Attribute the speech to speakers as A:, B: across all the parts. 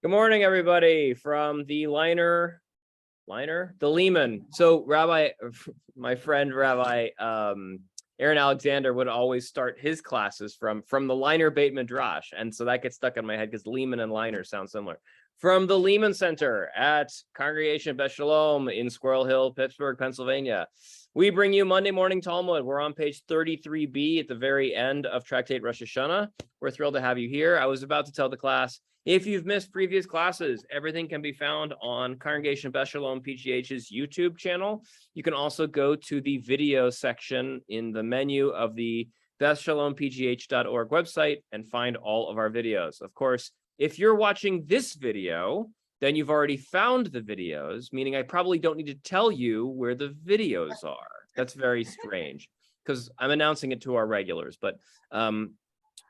A: Good morning, everybody, from the the Lehman. So my friend Rabbi Aaron Alexander would always start his classes from the Liner Beit Midrash. And so that gets stuck in my head because Lehman and Liner sound similar. From the Lehman Center at Congregation Beth Shalom in Squirrel Hill, Pittsburgh, Pennsylvania. We bring you Monday Morning Talmud. We're on page 33b at the very end of Tractate Rosh Hashanah. We're thrilled to have you here. I was about to tell the class, if you've missed previous classes, everything can be found on Congregation Beth Shalom PGH's YouTube channel. You can also go to the video section in the menu of the BethShalomPGH.org website and find all of our videos. Of course, if you're watching this video, then you've already found the videos, meaning I probably don't need to tell you where the videos are. That's very strange because I'm announcing it to our regulars, but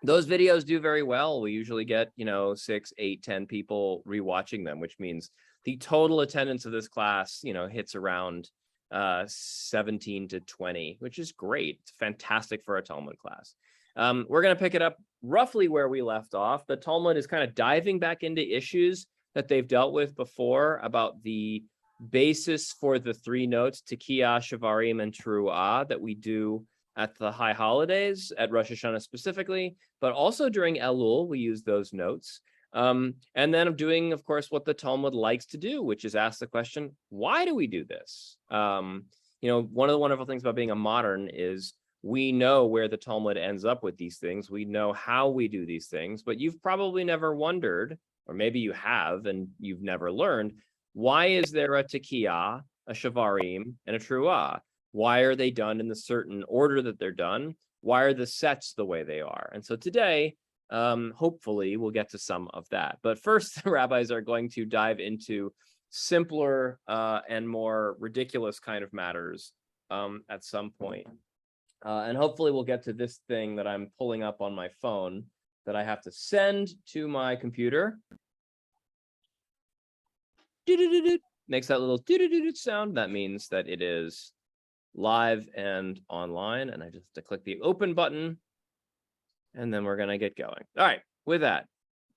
A: those videos do very well. We usually get, 6, 8, 10 people rewatching them, which means the total attendance of this class, hits around 17 to 20, which is great. It's fantastic for a Talmud class. We're going to pick it up roughly where we left off. The Talmud is kind of diving back into issues that they've dealt with before about the basis for the 3 notes, Tekiah, Shavarim, and Teruah, that we do at the high holidays, at Rosh Hashanah specifically, but also during Elul, we use those notes. And then I'm doing, of course, what the Talmud likes to do, which is ask the question, why do we do this? One of the wonderful things about being a modern is we know where the Talmud ends up with these things. We know how we do these things, but you've probably never wondered, or maybe you have and you've never learned, why is there a Tekiah, a Shavarim, and a Teruah? Why are they done in the certain order that they're done? Why are the sets the way they are? And so today, hopefully, we'll get to some of that. But first, the rabbis are going to dive into simpler and more ridiculous kind of matters at some point. And hopefully, we'll get to this thing that I'm pulling up on my phone that I have to send to my computer. Makes that little sound. That means that it is live and online, and I just have to click the open button, and then we're going to get going. All right, with that,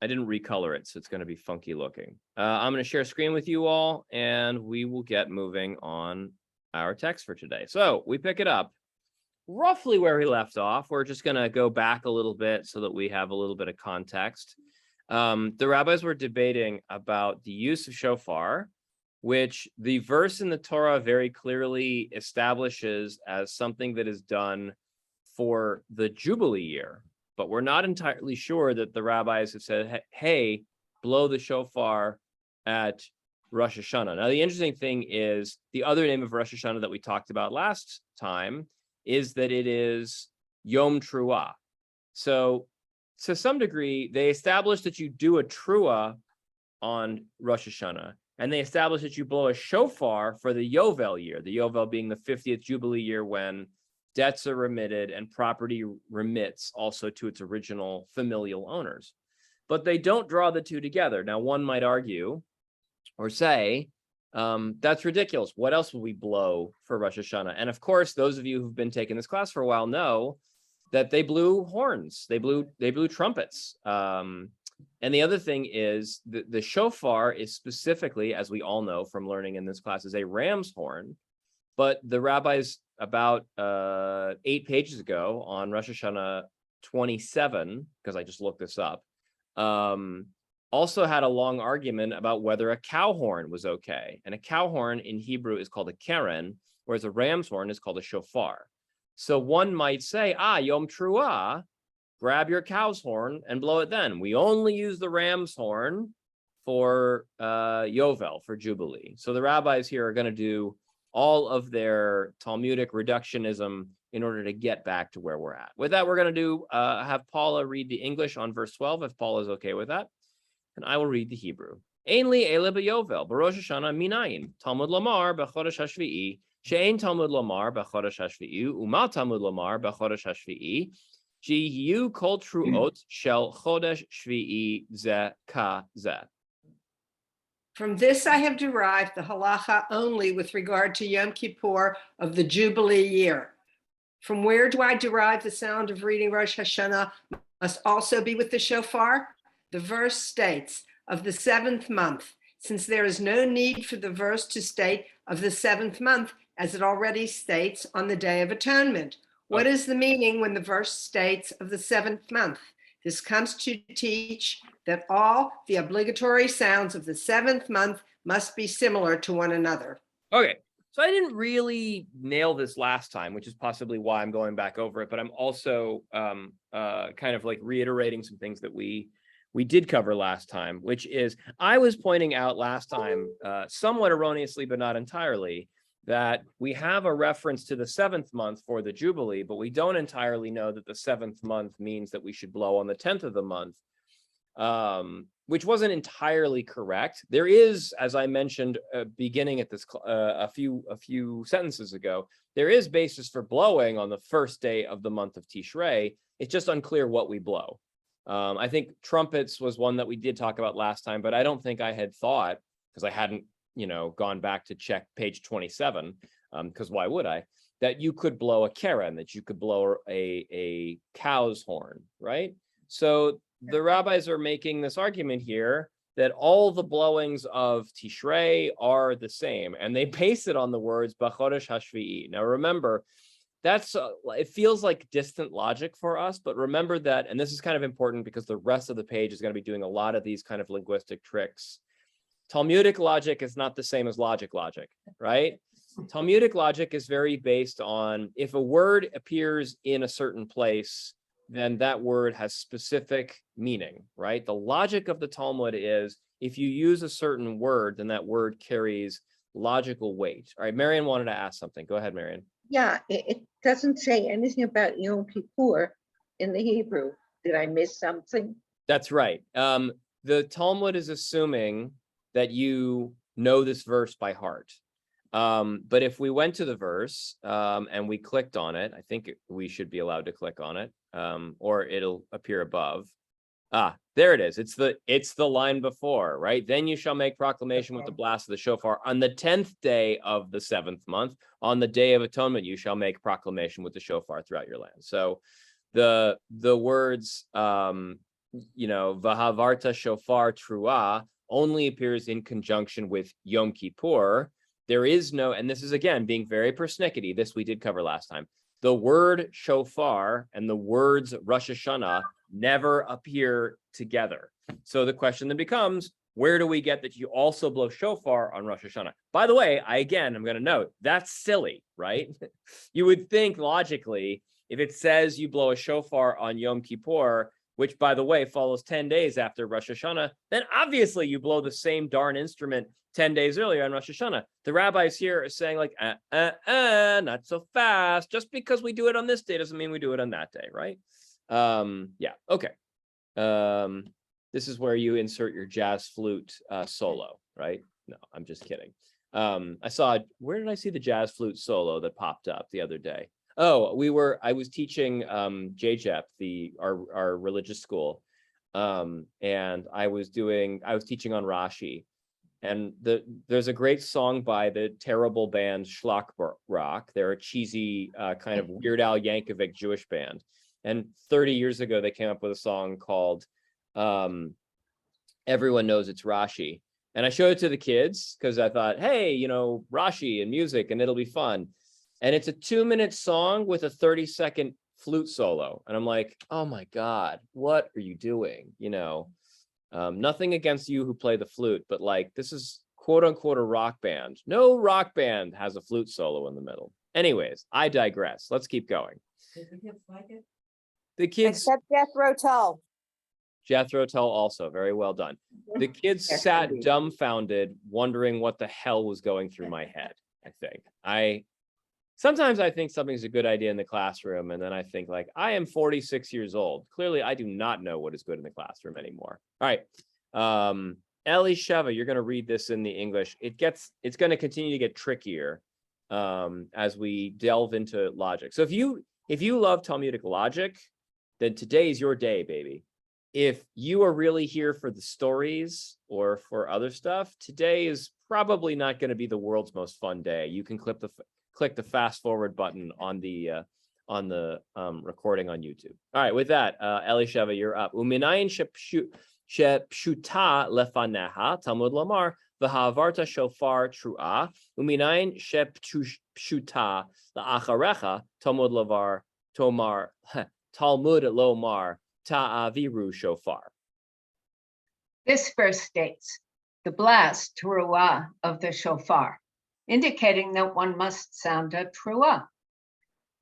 A: I didn't recolor it, so it's going to be funky looking. I'm going to share a screen with you all, and we will get moving on our text for today. So we pick it up roughly where we left off. We're just going to go back a little bit so that we have a little bit of context. The rabbis were debating about the use of shofar, which the verse in the Torah very clearly establishes as something that is done for the Jubilee year. But we're not entirely sure that the rabbis have said, hey, blow the shofar at Rosh Hashanah. Now, the interesting thing is the other name of Rosh Hashanah that we talked about last time is that it is Yom Teruah. So to some degree, they established that you do a Teruah on Rosh Hashanah. And they established that you blow a shofar for the Yovel year, the Yovel being the 50th Jubilee year when debts are remitted and property remits also to its original familial owners. But they don't draw the two together. Now, one might argue or say, that's ridiculous. What else will we blow for Rosh Hashanah? And of course, those of you who've been taking this class for a while know that they blew horns. They blew trumpets. And the other thing is the shofar is specifically, as we all know from learning in this class, is a ram's horn. But the rabbis about 8 pages ago on Rosh Hashanah 27, because I just looked this up, also had a long argument about whether a cow horn was okay. And a cow horn in Hebrew is called a keren, whereas a ram's horn is called a shofar. So one might say, Yom Teruah, grab your cow's horn and blow it then. We only use the ram's horn for Yovel, for Jubilee. So the rabbis here are going to do all of their Talmudic reductionism in order to get back to where we're at. With that, we're going to have Paula read the English on verse 12, if Paula is okay with that. And I will read the Hebrew. Ein li ele b'Yovel, b'Rosh Hashanah minayin, Talmud lomar b'chodesh hashvi'i, she'ein Talmud lomar b'chodesh hashvi'i, u'ma Talmud lomar b'chodesh hashvi'i, Jiyu kol truot shel chodesh shvi'i ze ka ze.
B: From this I have derived the halacha only with regard to Yom Kippur of the Jubilee year. From where do I derive the sound of reading Rosh Hashanah must also be with the shofar? The verse states, of the seventh month, since there is no need for the verse to state of the seventh month, as it already states on the Day of Atonement. What is the meaning when the verse states of the seventh month? This comes to teach that all the obligatory sounds of the seventh month must be similar to one another.
A: Okay, so I didn't really nail this last time, which is possibly why I'm going back over it, but I'm also kind of like reiterating some things that we did cover last time, which is I was pointing out last time, somewhat erroneously, but not entirely, that we have a reference to the seventh month for the Jubilee, but we don't entirely know that the seventh month means that we should blow on the 10th of the month, which wasn't entirely correct. There is, as I mentioned, beginning at this a few sentences ago, there is basis for blowing on the first day of the month of Tishrei. It's just unclear what we blow. I think trumpets was one that we did talk about last time, but I don't think I had thought, because I hadn't gone back to check page 27, because why would I, that you could blow a keren, that you could blow a cow's horn, right? So the rabbis are making this argument here that all the blowings of Tishrei are the same, and they base it on the words B'chodesh Hashvi'i. Now remember, that's it feels like distant logic for us, but remember that, and this is kind of important because the rest of the page is going to be doing a lot of these kind of linguistic tricks. Talmudic logic is not the same as logic, right? Talmudic logic is very based on if a word appears in a certain place, then that word has specific meaning, right? The logic of the Talmud is if you use a certain word, then that word carries logical weight. All right, Marian wanted to ask something. Go ahead, Marian.
C: Yeah, it doesn't say anything about Yom Kippur in the Hebrew. Did I miss something?
A: That's right. The Talmud is assuming that you know this verse by heart. But if we went to the verse and we clicked on it, I think we should be allowed to click on it, or it'll appear above. There it is. It's the line before, right? Then you shall make proclamation with the blast of the shofar on the 10th day of the 7th month. On the Day of Atonement, you shall make proclamation with the shofar throughout your land. So the words, Vahavarta shofar truah only appears in conjunction with Yom Kippur. There is no, and this is again being very persnickety. This we did cover last time. The word shofar and the words Rosh Hashanah never appear together. So the question then becomes, where do we get that you also blow shofar on Rosh Hashanah? By the way, I'm going to note, that's silly, right? You would think logically, if it says you blow a shofar on Yom Kippur, which by the way follows 10 days after Rosh Hashanah, then obviously you blow the same darn instrument 10 days earlier on Rosh Hashanah. The rabbis here are saying like, not so fast. Just because we do it on this day doesn't mean we do it on that day, right? Yeah, okay. This is where you insert your jazz flute solo, right? No, I'm just kidding. Where did I see the jazz flute solo that popped up the other day? Oh, I was teaching JJEP, our religious school, and I was teaching on Rashi, and there's a great song by the terrible band Schlock Rock. They're a cheesy kind of Weird Al Yankovic Jewish band, and 30 years ago they came up with a song called Everyone Knows It's Rashi, and I showed it to the kids because I thought, hey, Rashi and music, and it'll be fun. And it's a 2-minute song with a 30-second flute solo. And I'm like, oh my God, what are you doing? Nothing against you who play the flute, but like, this is quote unquote a rock band. No rock band has a flute solo in the middle. Anyways, I digress. Let's keep going. The kids.
D: Except Jethro Tull.
A: Jethro Tull also, very well done. The kids sat dumbfounded, wondering what the hell was going through my head, I think. Sometimes I think something's a good idea in the classroom, and then I think like, I am 46 years old. Clearly, I do not know what is good in the classroom anymore. All right. Ellie Sheva, you're going to read this in the English. It's going to continue to get trickier as we delve into logic. So if you love Talmudic logic, then today is your day, baby. If you are really here for the stories or for other stuff, today is probably not going to be the world's most fun day. You can click the fast forward button on the recording on YouTube. All right, with that, Elisheva, you're up. Uminayin shepshuta lefaneha, Talmud lomar, v'ha'avarta shofar truah, uminayin shepshuta la'acharecha, Talmud lomar, ta'aviru shofar.
D: This verse states the blast, teruah, of the shofar, indicating that one must sound a teruah.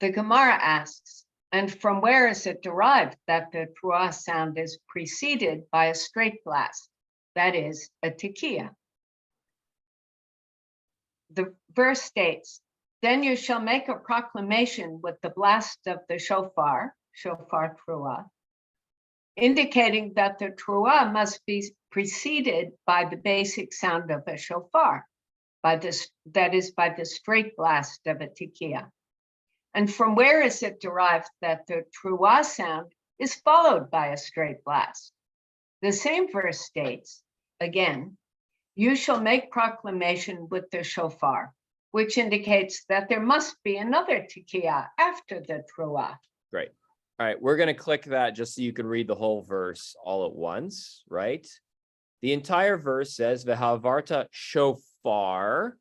D: The Gemara asks, and from where is it derived that the teruah sound is preceded by a straight blast, that is, a tekiah? The verse states, then you shall make a proclamation with the blast of the shofar, shofar teruah, indicating that the teruah must be preceded by the basic sound of a shofar, that is, by the straight blast of a tekiah. And from where is it derived that the teruah sound is followed by a straight blast? The same verse states, again, you shall make proclamation with the shofar, which indicates that there must be another tekiah after the teruah.
A: Great. All right, we're going to click that just so you can read the whole verse all at once, right? The entire verse says, V'havarta shofar,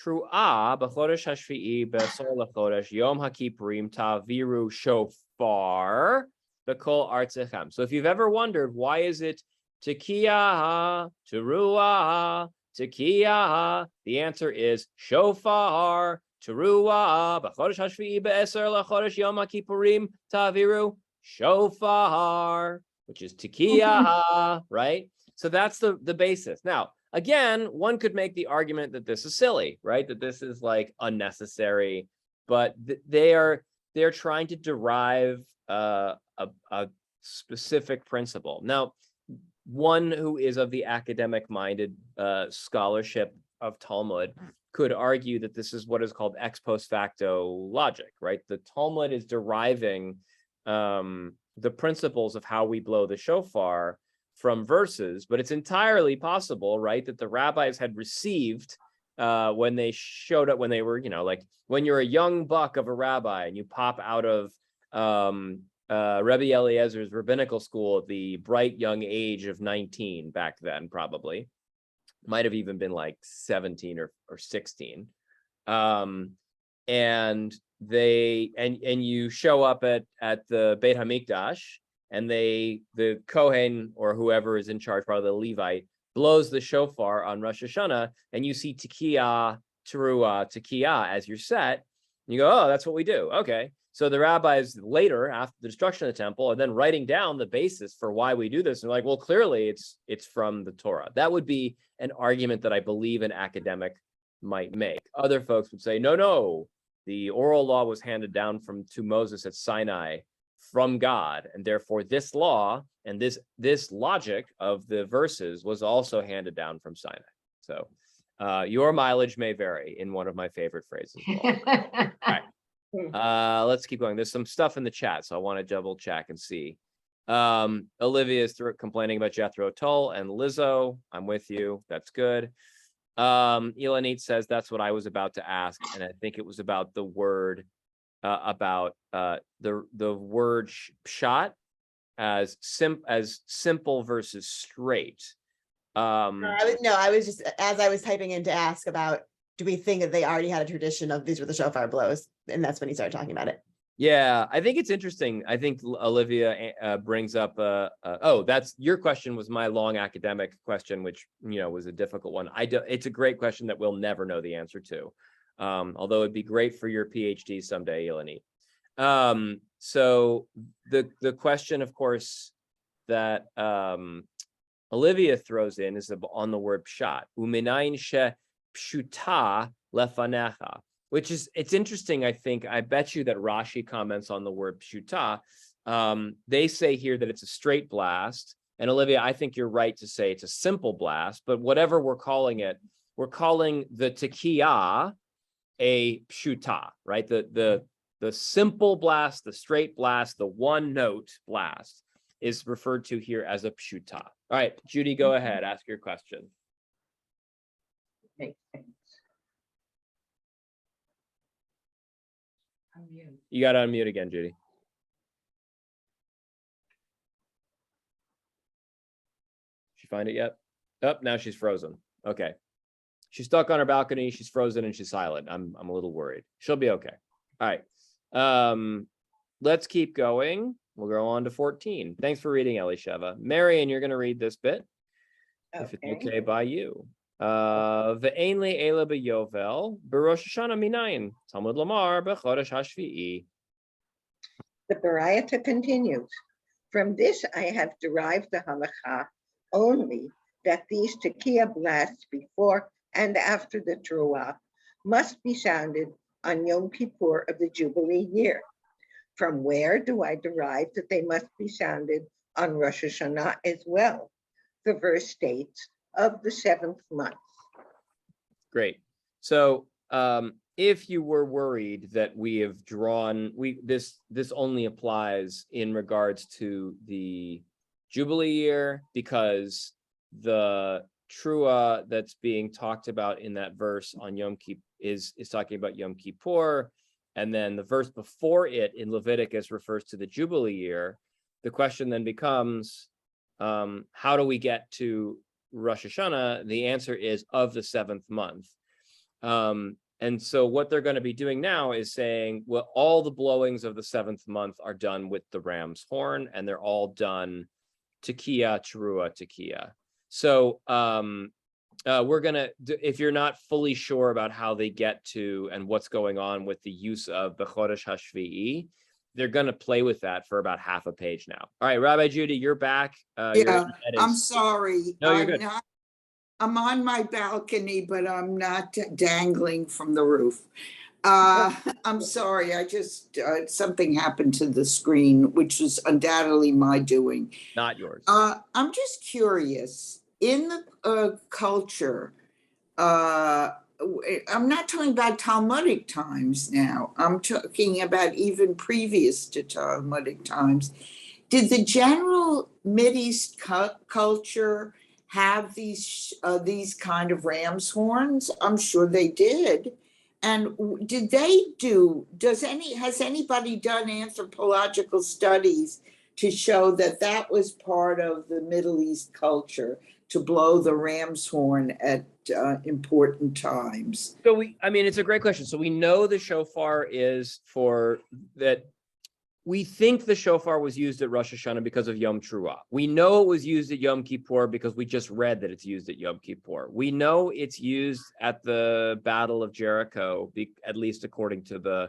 A: truah, b'chodesh hashvi'i, b'sol l'chodesh, yom ha'kippurim, ta'viru shofar, b'kol artzechem. So if you've ever wondered, why is it tekiah, teruah, tekiah? The answer is shofar, teruah, b'chodesh hashvi'i, b'eser l'chodesh, yom ha'kippurim, ta'viru shofar, which is tekiah, right? So that's the basis. Now, again, one could make the argument that this is silly, right? That this is like unnecessary, but they're trying to derive a specific principle. Now, one who is of the academic-minded scholarship of Talmud could argue that this is what is called ex post facto logic, right? The Talmud is deriving the principles of how we blow the shofar from verses, but it's entirely possible, right, that the rabbis had received when they showed up, when they were, like when you're a young buck of a rabbi and you pop out of Rebbe Eliezer's rabbinical school at the bright young age of 19 back then, probably might have even been like 17 or 16. And you show up at the Beit HaMikdash, and the Kohen or whoever is in charge, probably the Levite, blows the shofar on Rosh Hashanah, and you see tekiah, teruah, tekiah as your set. And you go, oh, that's what we do. Okay. So the rabbis later, after the destruction of the temple, are then writing down the basis for why we do this. And like, well, clearly it's from the Torah. That would be an argument that I believe an academic might make. Other folks would say, no, the oral law was handed down to Moses at Sinai from God, and therefore this law and this logic of the verses was also handed down from Sinai. So your mileage may vary, in one of my favorite phrases. All right, let's keep going. There's some stuff in the chat, so I want to double check and see. Olivia is complaining about Jethro Tull and Lizzo. I'm with you. That's good. Elanite says that's what I was about to ask, and I think it was about the word the word pshat as simple versus straight.
E: I was just, as I was typing in to ask about, do we think that they already had a tradition of these were the shofar blows, and that's when he started talking about it.
A: Yeah, I think it's interesting. I think Olivia brings up that's your question was my long academic question, which was a difficult one. It's a great question that we'll never know the answer to. Although it'd be great for your PhD someday, Eleni. So the question, of course, that Olivia throws in is on the word pshat. Uminayin she pshuta lefanecha, which is, it's interesting. I bet you that Rashi comments on the word pshuta. They say here that it's a straight blast. And Olivia, I think you're right to say it's a simple blast, but whatever we're calling it, we're calling the tekiah a pshuta, right? The simple blast, the straight blast, the one note blast is referred to here as a pshuta. All right, Judy, go ahead, ask your question.
C: Makes sense.
A: You got to unmute again, Judy. She find it yet? Oh, now she's frozen. Okay. She's stuck on her balcony. She's frozen and she's silent. I'm a little worried. She'll be okay. All right. Let's keep going. We'll go on to 14. Thanks for reading, Elisheva. Marion, you're going to read this bit, if it's okay by you. Ve'ein li ela beyovel b'Rosh Hashanah minayin Talmud lamar b'chodesh hashvi'i.
C: The Baraita continues. From this, I have derived the halacha only that these tekiah blasts before and after the Teruah must be sounded on Yom Kippur of the Jubilee year. From where do I derive that they must be sounded on Rosh Hashanah as well? The verse states, of the 7th month.
A: Great. So if you were worried that we have drawn, this only applies in regards to the Jubilee year, because the Trua that's being talked about in that verse on Yom Kippur is talking about Yom Kippur, and then the verse before it in Leviticus refers to the Jubilee year. The question then becomes, how do we get to Rosh Hashanah? The answer is of the 7th month. And so what they're going to be doing now is saying, well, all the blowings of the 7th month are done with the ram's horn, and they're all done tekiah, teruah, tekiah. So we're going to, if you're not fully sure about how they get to and what's going on with the use of B'chodesh Hashvi'i, they're going to play with that for about half a page now. All right, Rabbi Judy, you're back.
F: Yeah, I'm sorry.
A: No, you're good.
F: I'm on my balcony, but I'm not dangling from the roof. I'm sorry. I just, something happened to the screen, which is undoubtedly my doing.
A: Not yours.
F: I'm just curious, in the culture, I'm not talking about Talmudic times now. I'm talking about even previous to Talmudic times. Did the general Mideast culture have these kind of ram's horns? I'm sure they did. And did they has anybody done anthropological studies to show that that was part of the Middle East culture, to blow the ram's horn at important times?
A: So it's a great question. So we know the shofar is for that. We think the shofar was used at Rosh Hashanah because of Yom Teruah. We know it was used at Yom Kippur because we just read that it's used at Yom Kippur. We know it's used at the Battle of Jericho, at least according to the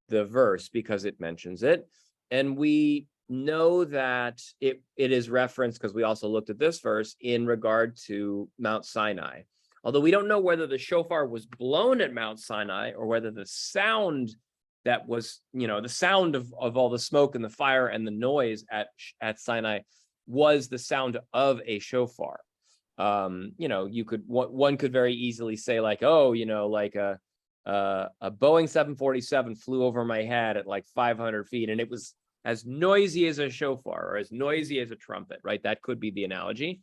A: verse, because it mentions it. And we know that it is referenced, because we also looked at this verse, in regard to Mount Sinai. Although we don't know whether the shofar was blown at Mount Sinai or whether the sound that was, the sound of all the smoke and the fire and the noise at Sinai was the sound of a shofar. One could very easily say like, like a Boeing 747 flew over my head at like 500 feet and it was as noisy as a shofar or as noisy as a trumpet, right? That could be the analogy.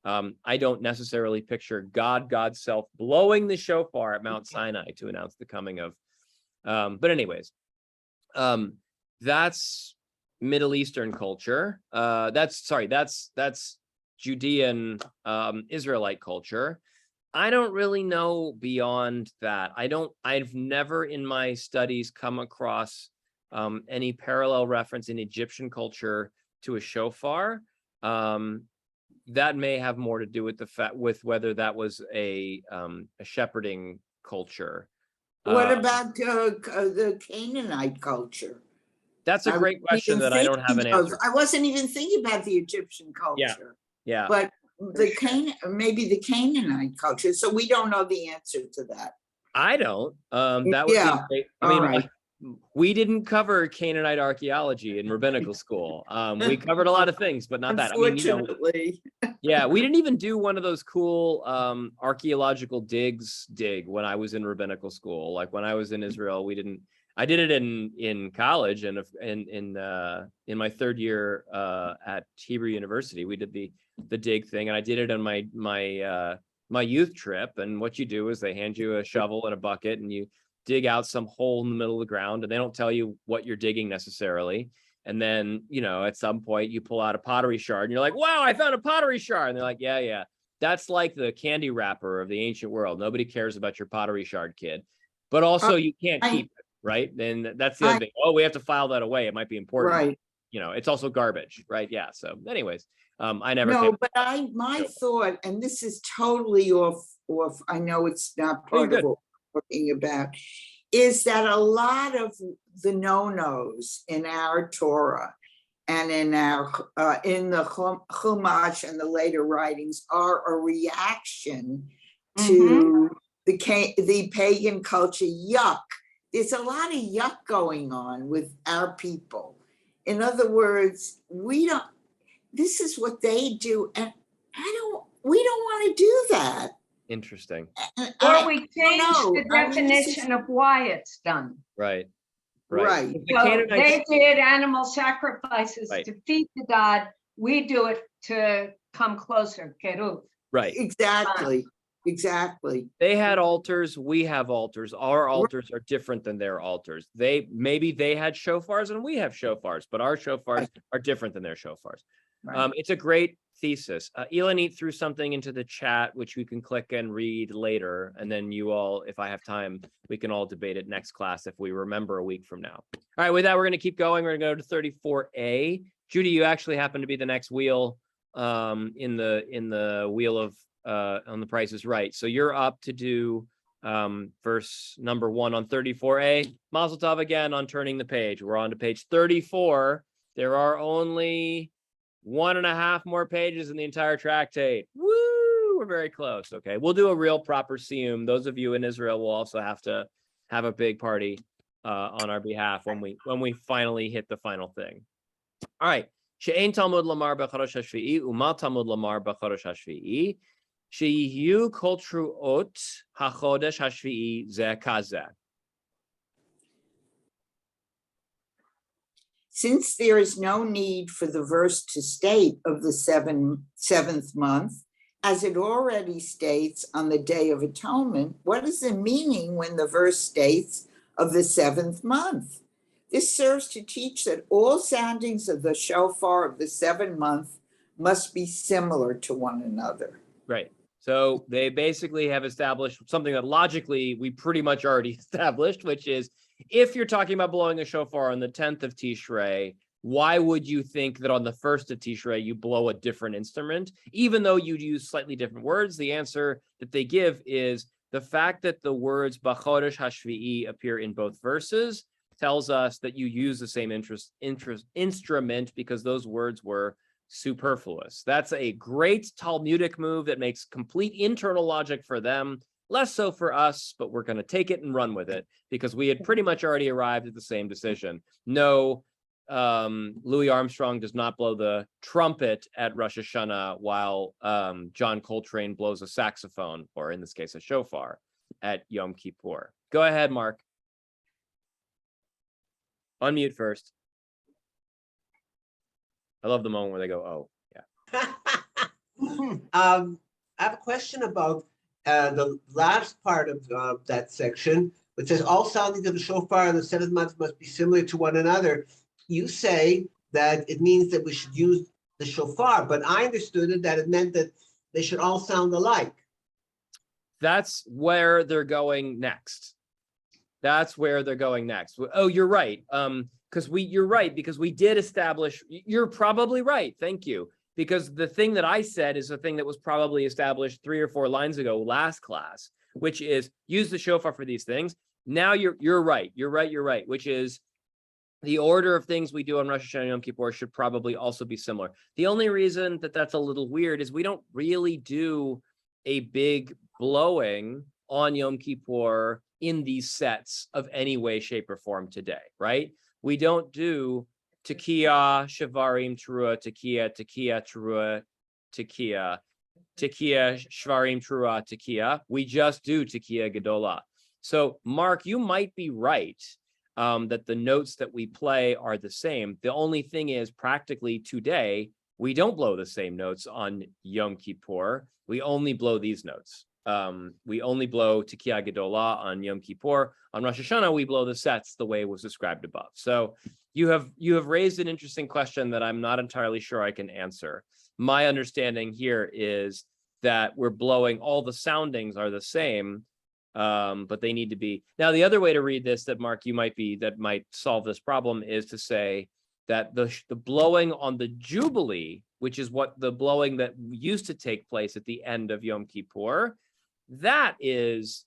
A: I don't necessarily picture God's self blowing the shofar at Mount Sinai to announce the coming of. But anyways, that's Middle Eastern culture. That's Judean Israelite culture. I don't really know beyond that. I've never in my studies come across any parallel reference in Egyptian culture to a shofar. That may have more to do with with whether that was a shepherding culture.
F: What about the Canaanite culture?
A: That's a great question that I don't have an answer.
F: I wasn't even thinking about the Egyptian culture.
A: Yeah.
F: But maybe the Canaanite culture. So we don't know the answer to that.
A: I don't. That would be great. We didn't cover Canaanite archaeology in rabbinical school. We covered a lot of things, but not that.
F: Unfortunately.
A: Yeah, we didn't even do one of those cool archaeological dig when I was in rabbinical school. Like when I was in Israel, I did it in college and in my third year at Hebrew University. We did the dig thing, and I did it on my youth trip. And what you do is they hand you a shovel and a bucket, and you dig out some hole in the middle of the ground, and they don't tell you what you're digging necessarily. And then, you know, at some point you pull out a pottery shard and you're like, wow, I found a pottery shard. And they're like, yeah. That's like the candy wrapper of the ancient world. Nobody cares about your pottery shard, kid. But also you can't keep it, right? Then that's the other thing. Oh, we have to file that away. It might be important.
F: Right.
A: You know, it's also garbage, right? Yeah. So anyways, I never
F: No,
A: came.
F: but my thought, and this is totally off, I know it's not
A: Oh, you're
F: part of
A: good.
F: what we're talking about, is that a lot of the no-nos in our Torah and in our in the Chumash and the later writings are a reaction to the pagan culture yuck. There's a lot of yuck going on with our people. In other words, this is what they do, and we don't want to do that.
A: Interesting.
D: Or we change
F: know.
D: the
F: I mean, this is-
D: definition of why it's done.
A: Right.
F: Right.
A: The
D: So
A: Canaanites-
D: they did animal sacrifices
A: Right.
D: to feed the god. We do it to come closer, Keruv.
A: right.
F: Exactly.
A: They had altars. We have altars. Our altars are different than their altars. Maybe they had shofars and we have shofars, but our shofars are different than their shofars.
F: Right.
A: It's a great thesis. Elanit threw something into the chat, which we can click and read later. And then you all, if I have time, we can all debate it next class if we remember a week from now. All right, with that, we're going to keep going. We're going to go to 34a. Judy, you actually happen to be the next wheel in the wheel of on The Price is Right. So you're up to do verse number 1 on 34a. Mazel tov again on turning the page. We're on to page 34. There are only 1.5 more pages in the entire tractate. Woo! We're very close. Okay, we'll do a real proper siyum. Those of you in Israel will also have to have a big party on our behalf when we finally hit the final thing. All right. She'ein Talmud lamar b'chodesh hashvi'i u'ma Talmud lamar b'chodesh hashvi'i she'yihu kol truot hachodesh hashvi'i zeh kazeh.
F: Since there is no need for the verse to state of the seventh month, as it already states on the Day of Atonement, what is the meaning when the verse states of the 7th month? This serves to teach that all soundings of the shofar of the 7th month must be similar to one another.
A: Right. So they basically have established something that logically we pretty much already established, which is if you're talking about blowing a shofar on the 10th of Tishrei, why would you think that on the 1st of Tishrei you blow a different instrument, even though you'd use slightly different words? The answer that they give is the fact that the words B'chodesh Hashvi'i appear in both verses tells us that you use the same instrument because those words were superfluous. That's a great Talmudic move that makes complete internal logic for them, less so for us, but we're going to take it and run with it because we had pretty much already arrived at the same decision. No, Louis Armstrong does not blow the trumpet at Rosh Hashanah while John Coltrane blows a saxophone, or in this case, a shofar at Yom Kippur. Go ahead, Mark. Unmute first. I love the moment where they go, oh, yeah.
G: I have a question about the last part of that section, which says all soundings of the shofar in the 7th month must be similar to one another. You say that it means that we should use the shofar, but I understood it that it meant that they should all sound alike.
A: That's where they're going next. That's where they're going next. Oh, you're right. You're right, because we did establish, you're probably right. Thank you. Because the thing that I said is the thing that was probably established 3 or 4 lines ago, last class, which is use the shofar for these things. Now you're right. You're right. Which is the order of things we do on Rosh Hashanah and Yom Kippur should probably also be similar. The only reason that that's a little weird is we don't really do a big blowing on Yom Kippur in these sets of any way, shape, or form today, right? We don't do tekiah, shvarim, trua, tekiah, trua, tekiah, shvarim, trua, tekiah. We just do tekiah gedolah. So, Mark, you might be right that the notes that we play are the same. The only thing is, practically today, we don't blow the same notes on Yom Kippur. We only blow these notes. We only blow tekiah gedolah on Yom Kippur. On Rosh Hashanah, we blow the sets the way it was described above. So you have raised an interesting question that I'm not entirely sure I can answer. My understanding here is that we're blowing, all the soundings are the same, but they need to be. Now, the other way to read this that Mark, that might solve this problem is to say that the blowing on the Jubilee, which is what the blowing that used to take place at the end of Yom Kippur, that is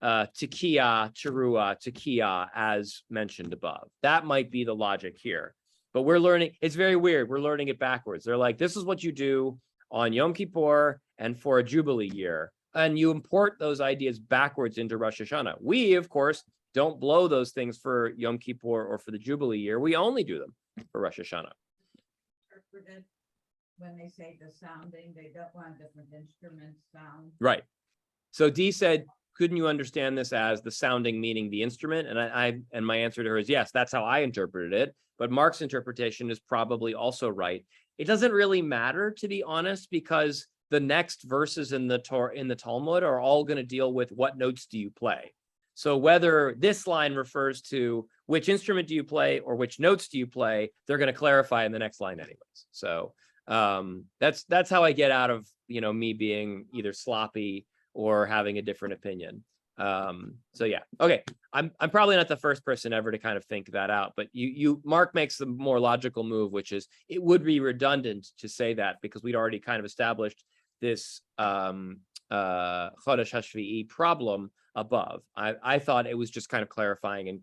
A: Tekiah, Teruah, Tekiah, as mentioned above. That might be the logic here. But we're learning, it's very weird. We're learning it backwards. They're like, this is what you do on Yom Kippur and for a Jubilee year. And you import those ideas backwards into Rosh Hashanah. We, of course, don't blow those things for Yom Kippur or for the Jubilee year. We only do them for Rosh Hashanah.
H: When they say the sounding, they don't want different instruments sound.
A: Right. So Dee said, couldn't you understand this as the sounding meaning the instrument? And and my answer to her is yes, that's how I interpreted it. But Mark's interpretation is probably also right. It doesn't really matter, to be honest, because the next verses in the Talmud are all going to deal with what notes do you play. So whether this line refers to which instrument do you play or which notes do you play, they're going to clarify in the next line anyways. So that's how I get out of me being either sloppy or having a different opinion. So yeah, okay. I'm probably not the first person ever to kind of think that out, but Mark makes the more logical move, which is it would be redundant to say that because we'd already kind of established this Chodesh HaShvi'i problem above. I thought it was just kind of clarifying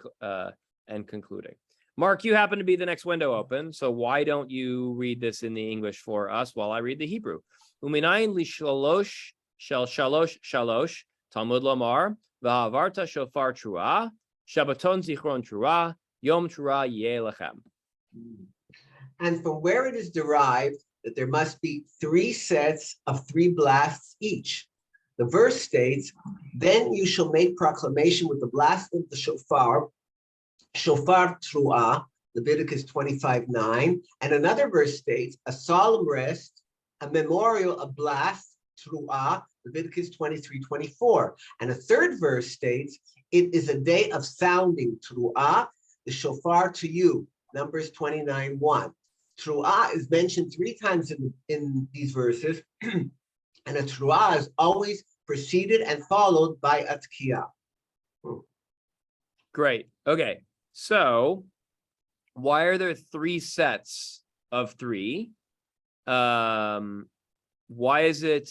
A: and concluding. Mark, you happen to be the next window open, so why don't you read this in the English for us while I read the Hebrew? Uminayin li shalosh shel shalosh shalosh Talmud lomar v'havarta shofar trua Shabbaton zichron trua Yom trua yeh lechem.
G: And from where it is derived that there must be 3 sets of 3 blasts each. The verse states, then you shall make proclamation with the blast of the shofar Truah, Leviticus 25:9. And another verse states, a solemn rest, a memorial, a blast, Truah, Leviticus 23:24. And a third verse states, it is a day of sounding, Truah, the shofar to you, Numbers 29:1. Truah is mentioned 3 times in these verses, and a Truah is always preceded and followed by a Tekiah.
A: Great. Okay. So why are there 3 sets of 3? Why is it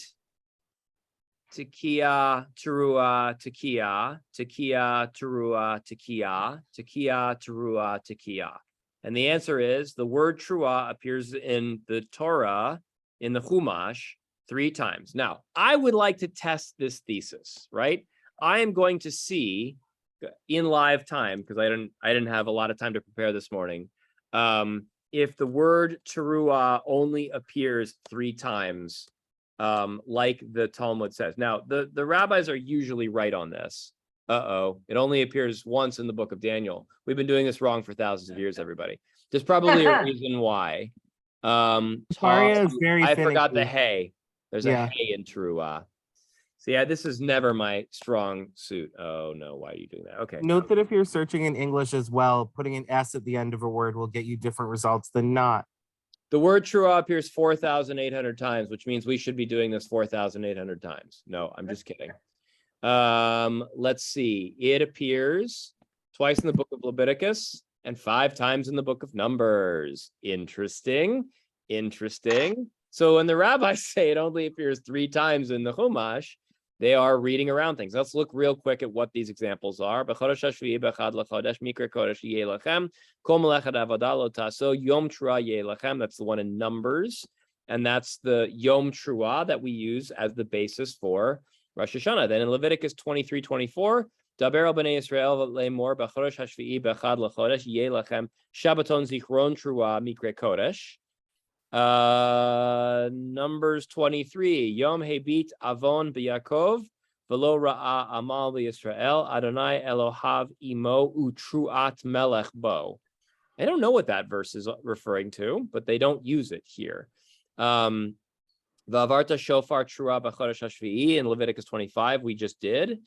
A: Tekiah, Teruah, Tekiah, Tekiah, Teruah, Tekiah, Tekiah, Teruah, Tekiah? And the answer is the word Truah appears in the Torah, in the Chumash, 3 times. Now, I would like to test this thesis, right? I am going to see in live time, because I didn't have a lot of time to prepare this morning, if the word Teruah only appears 3 times, like the Talmud says. Now, the rabbis are usually right on this. It only appears once in the book of Daniel. We've been doing this wrong for thousands of years, everybody. There's probably a reason why.
I: Faria is very
A: I forgot the
I: finicky.
A: hey. There's
I: Yeah.
A: a hey in Teruah. So yeah, this is never my strong suit. Oh no, why are you doing that? Okay.
I: Note that if you're searching in English as well, putting an S at the end of a word will get you different results than not.
A: The word Teruah appears 4,800 times, which means we should be doing this 4,800 times. No, I'm just kidding. Let's see. It appears twice in the book of Leviticus and 5 times in the book of Numbers. Interesting. So when the rabbis say it only appears 3 times in the Chumash, they are reading around things. Let's look real quick at what these examples are. B'chodesh hashvi'i b'chad l'chodesh mikra kodesh yeh lachem kol melechad avodah lo taso Yom Truah yeh lachem. That's the one in Numbers, and that's the Yom Truah that we use as the basis for Rosh Hashanah. Then in Leviticus 23:24, Daber al bnei Yisrael le'mor b'chodesh hashvi'i b'chad l'chodesh yeh lachem Shabbaton zichron Truah mikra kodesh. Numbers 23, Yom Hebit Avon b'Yakov v'lo ra'a amal b'Yisrael Adonai Elohav imo utruat melech bo. I don't know what that verse is referring to, but they don't use it here. V'avarta shofar truah b'chodesh hashvi'i in Leviticus 25 we just did.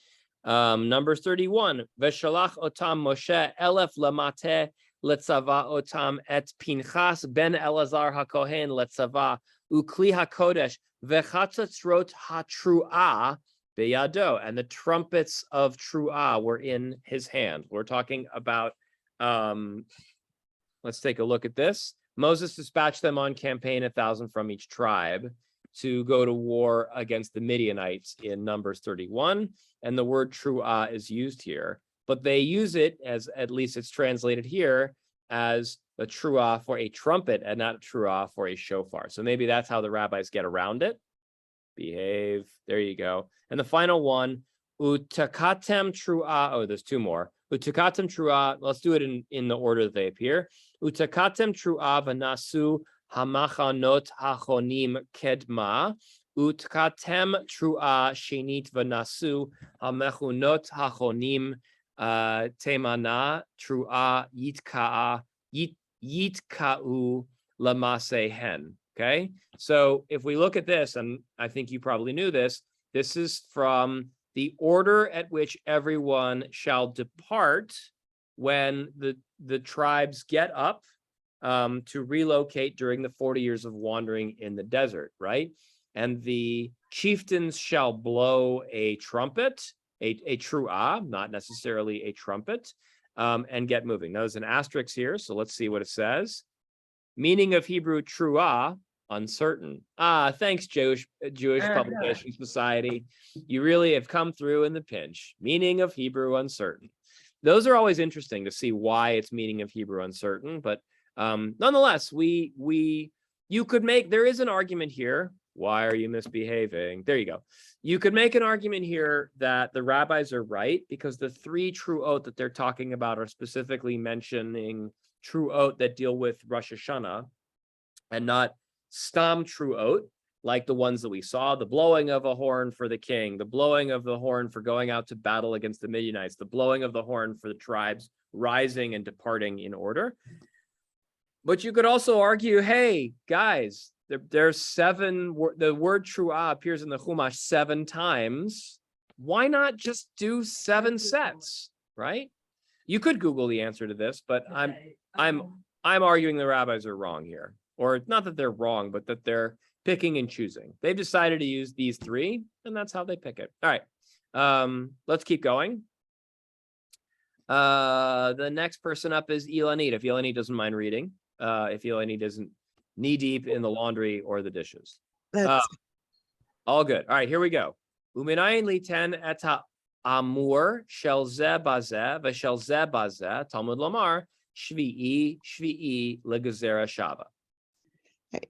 A: Numbers 31, v'shalach otam Moshe elef lamate letzava otam et Pinchas ben Elazar hakohen letzava ukli hakodesh vechatzatzrot hatruah beyado, and the trumpets of truah were in his hand. We're talking about, let's take a look at this. Moses dispatched them on campaign, 1,000 from each tribe, to go to war against the Midianites in Numbers 31. And the word truah is used here, but they use it as, at least it's translated here, as a truah for a trumpet and not a truah for a shofar. So maybe that's how the rabbis get around it. Behave. There you go. And the final one, utakatem truah. Oh, there's two more. Utakatem truah. Let's do it in the order that they appear. Utakatem truah v'nasu hamachanot hachonim kedma. Utkatem truah shenit v'nasu hamechunot hachonim temana truah yitka'u lamasehen. Okay, so if we look at this, and I think you probably knew this, this is from the order at which everyone shall depart when the tribes get up to relocate during the 40 years of wandering in the desert, right? And the chieftains shall blow a trumpet, a truah, not necessarily a trumpet, and get moving. Now, there's an asterisk here, so let's see what it says. Meaning of Hebrew truah, uncertain. Thanks, Jewish Publication Society. You really have come through in the pinch. Meaning of Hebrew uncertain. Those are always interesting to see why it's meaning of Hebrew uncertain, but nonetheless, you could make, there is an argument here. Why are you misbehaving? There you go. You could make an argument here that the rabbis are right, because the three truot that they're talking about are specifically mentioning truot that deal with Rosh Hashanah and not stam truot, like the ones that we saw, the blowing of a horn for the king, the blowing of the horn for going out to battle against the Midianites, the blowing of the horn for the tribes rising and departing in order. But you could also argue, hey, guys, there's seven, the word truah appears in the Chumash 7 times. Why not just do 7 sets, right? You could Google the answer to this, but I'm arguing the rabbis are wrong here. Or not that they're wrong, but that they're picking and choosing. They've decided to use these 3, and that's how they pick it. All right, let's keep going. The next person up is Ilanit, if Ilanit doesn't mind reading. If Ilanit isn't knee deep in the laundry or the dishes. All good. All right, here we go. Uminayin liten et amur shel ze bazeh v'shel ze bazeh Talmud lomar shvi'i legazera shava.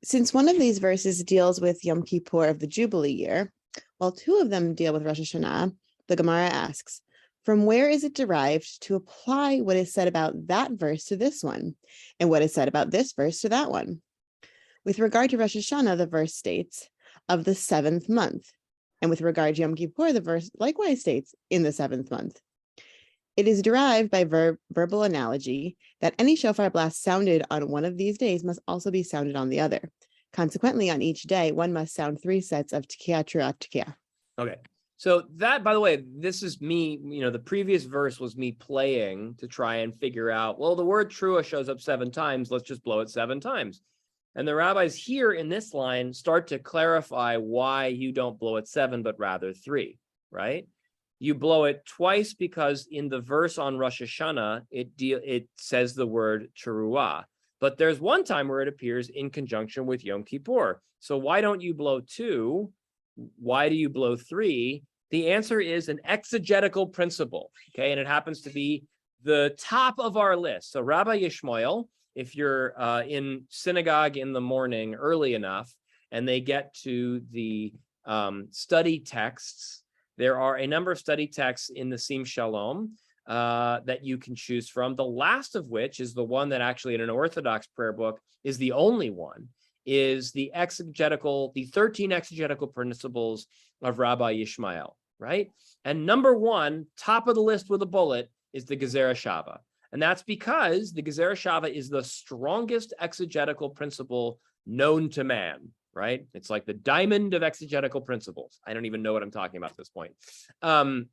J: Since one of these verses deals with Yom Kippur of the Jubilee year, while 2 of them deal with Rosh Hashanah, the Gemara asks, from where is it derived to apply what is said about that verse to this one, and what is said about this verse to that one? With regard to Rosh Hashanah, the verse states, of the 7th month, and with regard to Yom Kippur, the verse likewise states, in the 7th month. It is derived by verbal analogy that any shofar blast sounded on one of these days must also be sounded on the other. Consequently, on each day, one must sound 3 sets of tekiah, truah, tekiah.
A: Okay. So that, by the way, this is me, the previous verse was me playing to try and figure out, well, the word truah shows up 7 times. Let's just blow it 7 times. And the rabbis here in this line start to clarify why you don't blow it 7, but rather 3, right? You blow it twice because in the verse on Rosh Hashanah, it says the word teruah. But there's one time where it appears in conjunction with Yom Kippur. So why don't you blow 2? Why do you blow 3? The answer is an exegetical principle, okay? And it happens to be the top of our list. So Rabbi Yishmael, if you're in synagogue in the morning early enough, and they get to the study texts, there are a number of study texts in the Sim Shalom that you can choose from. The last of which is the one that actually in an Orthodox prayer book is the only one, is the 13 exegetical principles of Rabbi Yishmael, right? And number 1, top of the list with a bullet, is the Gezerah Shava. And that's because the Gezerah Shava is the strongest exegetical principle known to man, right? It's like the diamond of exegetical principles. I don't even know what I'm talking about at this point. And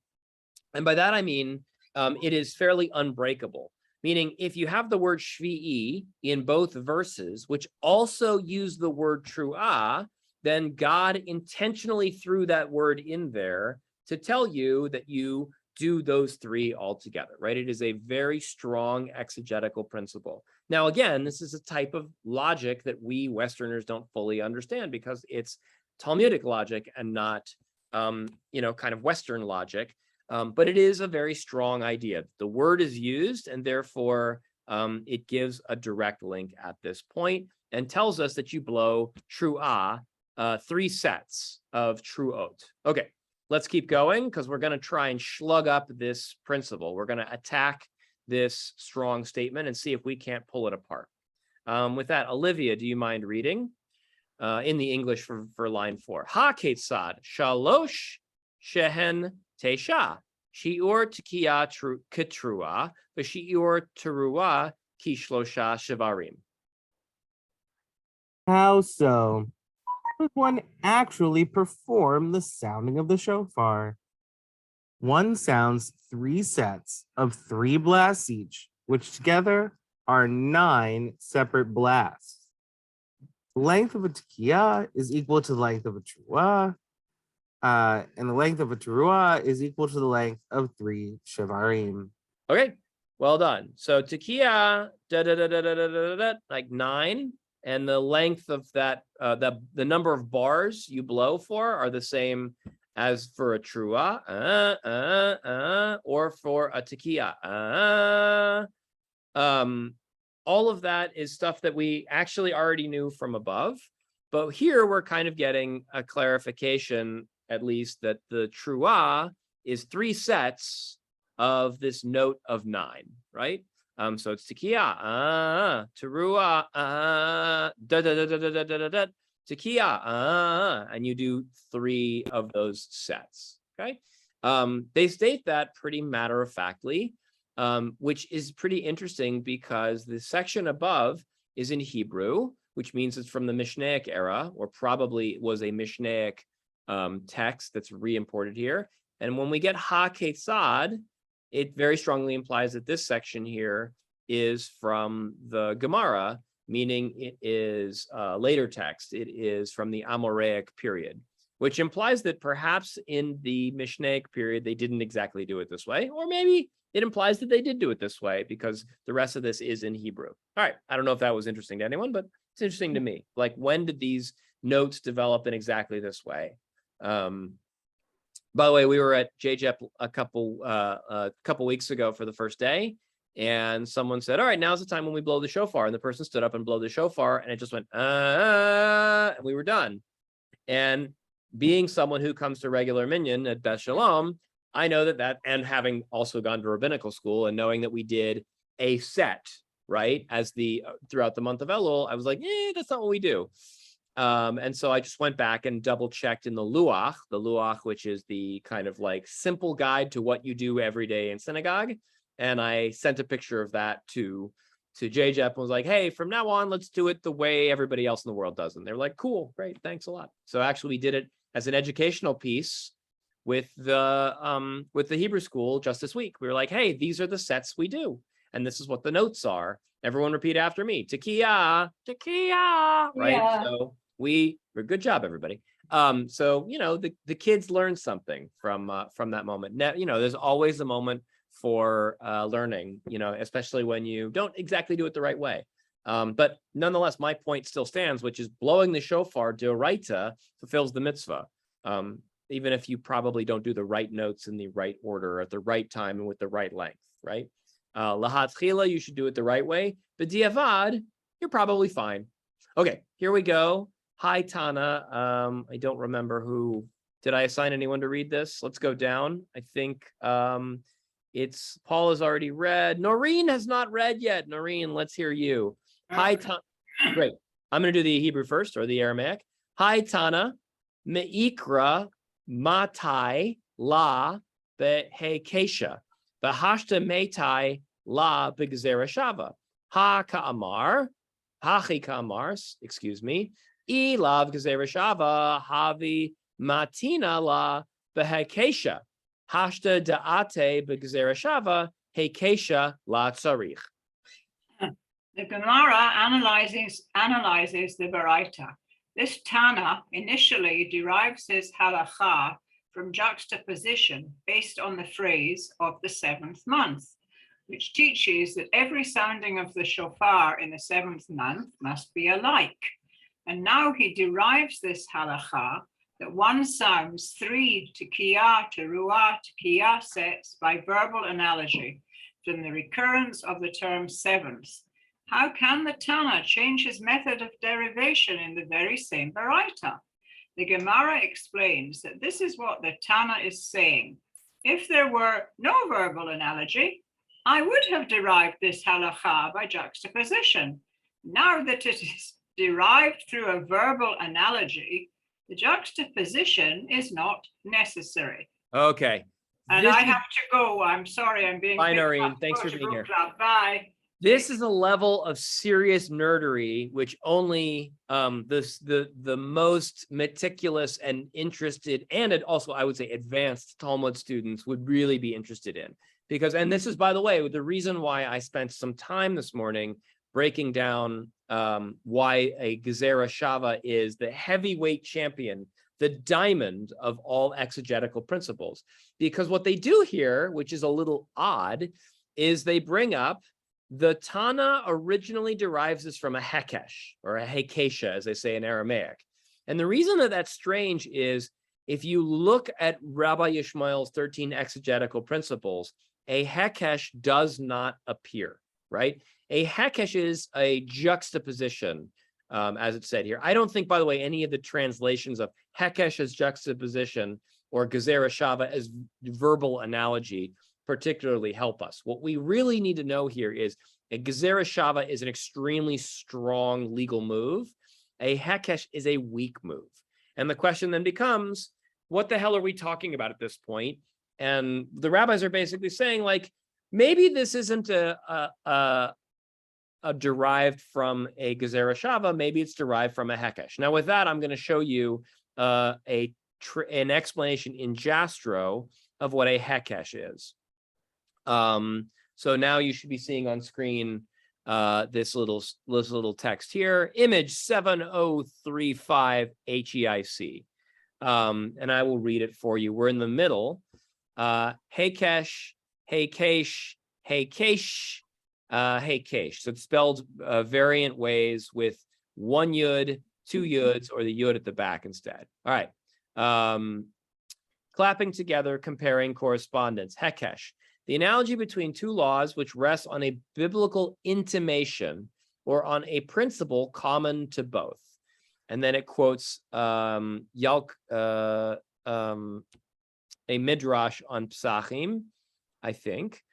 A: by that, I mean, it is fairly unbreakable. Meaning, if you have the word shvi'i in both verses, which also use the word truah, then God intentionally threw that word in there to tell you that you do those three all together, right? It is a very strong exegetical principle. Now, again, this is a type of logic that we Westerners don't fully understand because it's Talmudic logic and not, kind of Western logic. But it is a very strong idea. The word is used, and therefore it gives a direct link at this point and tells us that you blow truah, 3 sets of truot. Okay, let's keep going because we're going to try and slug up this principle. We're going to attack this strong statement and see if we can't pull it apart. With that, Olivia, do you mind reading in the English for line 4? Ha ketzad shalosh shehen Tesha, shiur tekiah ketrua, v'shiur teruah kishlosha shivarim.
I: How so? Does one actually perform the sounding of the shofar? One sounds 3 sets of 3 blasts each, which together are 9 separate blasts. The length of a tekiah is equal to the length of a teruah, and the length of a teruah is equal to the length of 3 shivarim.
A: Okay, well done. So tekiah, like 9, and the length of that, the number of bars you blow for are the same as for a teruah, or for a tekiah. All of that is stuff that we actually already knew from above, but here we're kind of getting a clarification, at least, that the truah is 3 sets of this note of 9, right? So it's tekiah, teruah, tekiah, and you do 3 of those sets, okay? They state that pretty matter-of-factly, which is pretty interesting because the section above is in Hebrew, which means it's from the Mishnaic era, or probably was a Mishnaic text that's re-imported here. And when we get ha ketzad, it very strongly implies that this section here is from the Gemara, meaning it is a later text. It is from the Amoraic period, which implies that perhaps in the Mishnaic period, they didn't exactly do it this way, or maybe it implies that they did do it this way because the rest of this is in Hebrew. All right, I don't know if that was interesting to anyone, but it's interesting to me. Like, when did these notes develop in exactly this way? By the way, we were at JJEP a couple weeks ago for the first day, and someone said, all right, now's the time when we blow the shofar. And the person stood up and blew the shofar, and it just went, and we were done. And being someone who comes to regular minyan at Beth Shalom, I know that, and having also gone to rabbinical school and knowing that we did a set, right, as throughout the month of Elul, I was like, that's not what we do. And so I just went back and double checked in the Luach, which is the kind of like simple guide to what you do every day in synagogue. And I sent a picture of that to JJEP and was like, hey, from now on, let's do it the way everybody else in the world does. And they're like, cool, great, thanks a lot. So actually we did it as an educational piece with the Hebrew school just this week. We were like, hey, these are the sets we do. And this is what the notes are. Everyone repeat after me. Tekiah, tekiah, right?
D: Yeah.
A: So good job, everybody. So, the kids learn something from that moment. Now, there's always a moment for learning, especially when you don't exactly do it the right way. But nonetheless, my point still stands, which is blowing the shofar d'oraita fulfills the mitzvah. Even if you probably don't do the right notes in the right order at the right time and with the right length, right? Lahatchila, you should do it the right way. But diavad, you're probably fine. Okay, here we go. Hi, Tana. I don't remember who. Did I assign anyone to read this? Let's go down. I think it's Paul has already read. Noreen has not read yet. Noreen, let's hear you. Hi, Tana. Great. I'm going to do the Hebrew first, or the Aramaic. Hi, Tana. Meikra matai la behekesha. Bahashta metai la begzera shava. Ha ka'amar. Hachi ka'amar, excuse me. I lav gezerah shava havi matina la behekesha. Hashta da'ate begzerah shava Hekesha la tzarich.
H: The Gemara analyzes the Baraita. This Tana initially derives his halacha from juxtaposition based on the phrase of the seventh month, which teaches that every sounding of the shofar in the seventh month must be alike. And now he derives this halacha that one sounds 3 tekiah, teruah, tekiah sets by verbal analogy from the recurrence of the term seventh. How can the Tana change his method of derivation in the very same Baraita? The Gemara explains that this is what the Tana is saying. If there were no verbal analogy, I would have derived this halacha by juxtaposition. Now that it is derived through a verbal analogy, the juxtaposition is not necessary.
A: Okay.
H: And
A: This
H: I
A: is-
H: have to go. I'm sorry, I'm being
A: Bye,
H: picked
A: Noreen.
H: up.
A: Thanks
H: Go
A: for
H: to
A: being
H: book
A: here.
H: club. Bye.
A: This is a level of serious nerdery, which only the most meticulous and interested, and also I would say advanced Talmud students would really be interested in. Because, and this is, by the way, the reason why I spent some time this morning breaking down why a Gezerah Shava is the heavyweight champion, the diamond of all exegetical principles. Because what they do here, which is a little odd, is they bring up the Tana originally derives this from a hekesh, or a hekesha, as they say in Aramaic. And the reason that that's strange is if you look at Rabbi Yishmael's 13 exegetical principles, a hekesh does not appear, right? A hekesh is a juxtaposition, as it said here. I don't think, by the way, any of the translations of hekesh as juxtaposition or Gezerah Shava as verbal analogy particularly help us. What we really need to know here is a Gezerah Shava is an extremely strong legal move. A hekesh is a weak move. And the question then becomes, what the hell are we talking about at this point? And the rabbis are basically saying, like, maybe this isn't a derived from a Gezerah Shava, maybe it's derived from a hekesh. Now with that, I'm going to show you an explanation in Jastro of what a hekesh is. So now you should be seeing on screen this little text here, image 7035 HEIC. And I will read it for you. We're in the middle. Hekesh, Hekesh, Hekesh, Hekesh. So it's spelled variant ways with one yud, two yuds, or the yud at the back instead. All right. Clapping together, comparing correspondence. Hekesh. The analogy between two laws which rest on a biblical intimation or on a principle common to both. And then it quotes a midrash on Psachim, I think.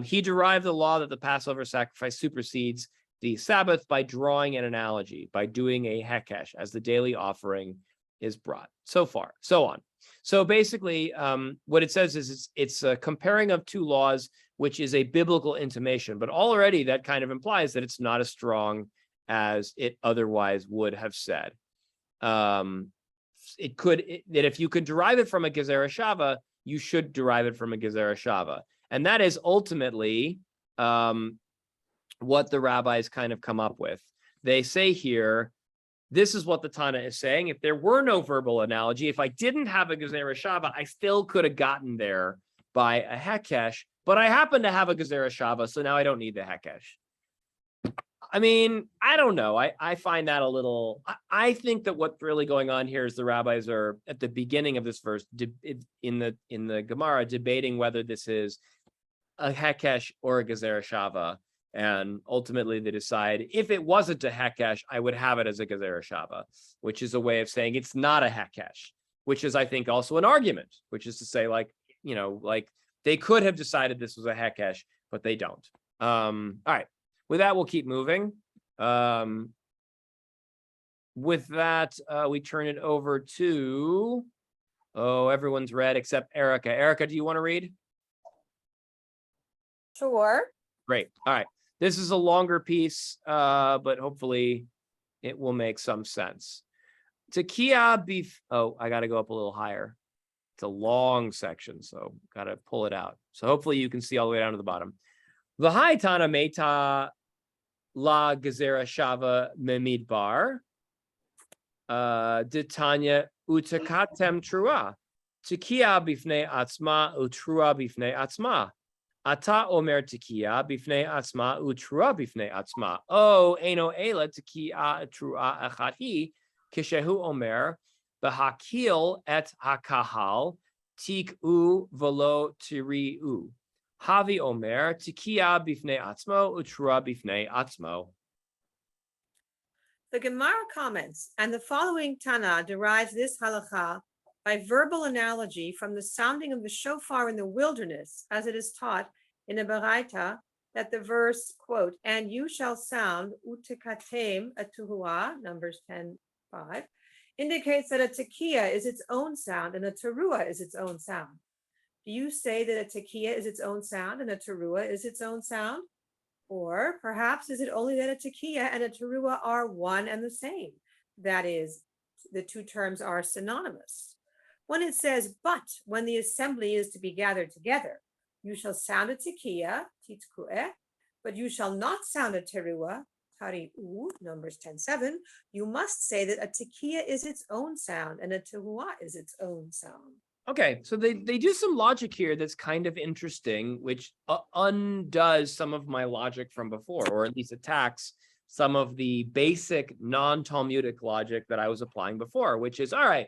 A: He derived the law that the Passover sacrifice supersedes the Sabbath by drawing an analogy, by doing a hekesh as the daily offering is brought. So on. So basically, what it says is it's a comparing of two laws, which is a biblical intimation, but already that kind of implies that it's not as strong as it otherwise would have said. That if you could derive it from a Gezerah Shava, you should derive it from a Gezerah Shava. And that is ultimately what the rabbis kind of come up with. They say here, this is what the Tana is saying. If there were no verbal analogy, if I didn't have a Gezerah Shava, I still could have gotten there by a hekesh, but I happen to have a Gezerah Shava, so now I don't need the hekesh. I mean, I don't know. I find that a little, I think that what's really going on here is the rabbis are at the beginning of this verse in the Gemara debating whether this is a hekesh or a Gezerah Shava. And ultimately they decide if it wasn't a hekesh, I would have it as a Gezerah Shava, which is a way of saying it's not a hekesh, which is, I think, also an argument, which is to say, like, you know, like they could have decided this was a hekesh, but they don't. All right. With that, we'll keep moving. With that, we turn it over to, everyone's read except Erica. Erica, do you want to read?
K: Sure.
A: Great. All right. This is a longer piece, but hopefully it will make some sense. Tekiah beef. Oh, I got to go up a little higher. It's a long section, so got to pull it out. So hopefully you can see all the way down to the bottom. V'hai tana meta la gezerah shava memidbar. Ditanya utakatem trua. Tikia bifnei atzma utrua bifnei atzma. Ata omer tikia bifnei atzma utrua bifnei atzma. O eno ela tikia trua achahi kishehu omer bahakil et hakahal tik u velo tiri u. Havi omer tikia bifnei atzmo utrua bifnei atzmo.
K: The Gemara comments, and the following Tana derives this halacha by verbal analogy from the sounding of the shofar in the wilderness, as it is taught in the Baraita, that the verse, quote, and you shall sound utekatem a tuhuah, Numbers 10:5, indicates that a tekiah is its own sound and a teruah is its own sound. Do you say that a tekiah is its own sound and a teruah is its own sound? Or perhaps is it only that a tekiah and a teruah are one and the same? That is, the two terms are synonymous. When it says, but when the assembly is to be gathered together, you shall sound a tekiah, titkue, but you shall not sound a teruah, tari'u, Numbers 10:7. You must say that a tekiah is its own sound and a teruah is its own sound.
A: Okay, so they do some logic here that's kind of interesting, which undoes some of my logic from before, or at least attacks some of the basic non-Talmudic logic that I was applying before, which is, all right,